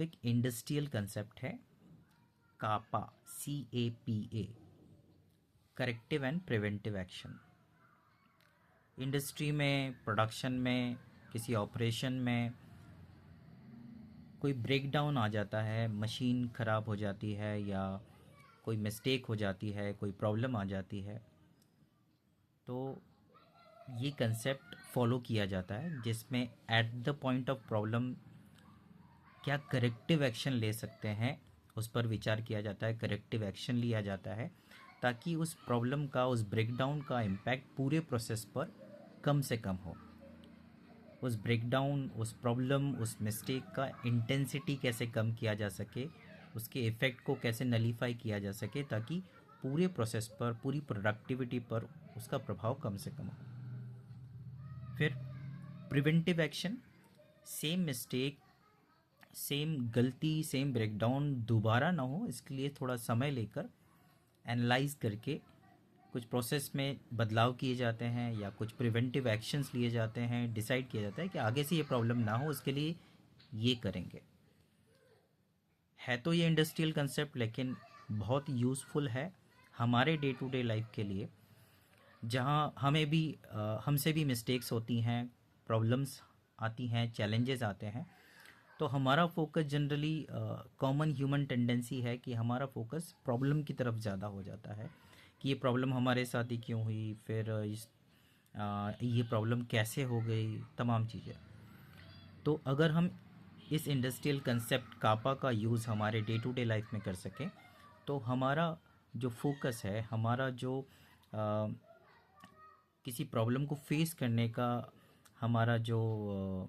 एक industrial concept है कापा, CAPA, corrective and preventive action. Industry में, प्रोडक्शन में, किसी ऑपरेशन में कोई ब्रेकडाउन आ जाता है, मशीन ख़राब हो जाती है या कोई मिस्टेक हो जाती है, कोई प्रॉब्लम आ जाती है, तो ये कंसेप्ट फॉलो किया जाता है जिसमें at the point of problem क्या करेक्टिव एक्शन ले सकते हैं उस पर विचार किया जाता है, करेक्टिव एक्शन लिया जाता है ताकि उस प्रॉब्लम का, उस ब्रेकडाउन का इम्पैक्ट पूरे प्रोसेस पर कम से कम हो। उस ब्रेकडाउन, उस प्रॉब्लम, उस मिस्टेक का इंटेंसिटी कैसे कम किया जा सके, उसके इफ़ेक्ट को कैसे नलीफाई किया जा सके ताकि पूरे प्रोसेस पर, पूरी प्रोडक्टिविटी पर उसका प्रभाव कम से कम हो। फिर preventive action, same mistake, same गलती, सेम ब्रेकडाउन दोबारा ना हो, इसके लिए थोड़ा समय लेकर एनालाइज करके कुछ प्रोसेस में बदलाव किए जाते हैं या कुछ प्रिवेंटिव एक्शंस लिए जाते हैं। डिसाइड किया जाता है कि आगे से ये प्रॉब्लम ना हो, उसके लिए ये करेंगे। है तो ये इंडस्ट्रियल कंसेप्ट लेकिन बहुत यूज़फुल है हमारे डे टू डे लाइफ के लिए, जहाँ हमसे भी मिस्टेक्स होती हैं, प्रॉब्लम्स आती हैं, चैलेंजेस आते हैं। तो हमारा focus generally, common human tendency है कि हमारा फोकस प्रॉब्लम की तरफ ज़्यादा हो जाता है कि ये प्रॉब्लम हमारे साथ ही क्यों हुई, फिर ये प्रॉब्लम कैसे हो गई, तमाम चीज़ें। तो अगर हम इस इंडस्ट्रियल कंसेप्ट कापा का यूज़ हमारे डे टू डे लाइफ में कर सकें तो हमारा जो फोकस है, हमारा जो किसी प्रॉब्लम को फेस करने का हमारा जो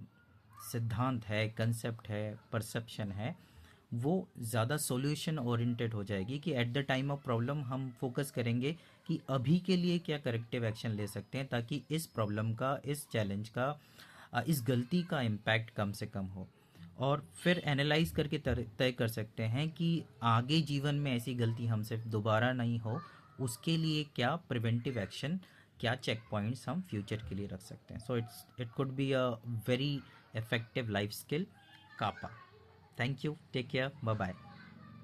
सिद्धांत है, कंसेप्ट है, परसेप्शन है, वो ज़्यादा सॉल्यूशन ओरिएंटेड हो जाएगी कि at the time of problem हम फोकस करेंगे कि अभी के लिए क्या करेक्टिव एक्शन ले सकते हैं ताकि इस प्रॉब्लम का, इस चैलेंज का, इस गलती का इम्पैक्ट कम से कम हो। और फिर एनालाइज करके तय कर सकते हैं कि आगे जीवन में ऐसी गलती हमसे दोबारा नहीं हो, उसके लिए क्या प्रिवेंटिव एक्शन, क्या चेक पॉइंट्स हम फ्यूचर के लिए रख सकते हैं। So it could be a very effective life skill, kappa. Thank you, take care, bye bye.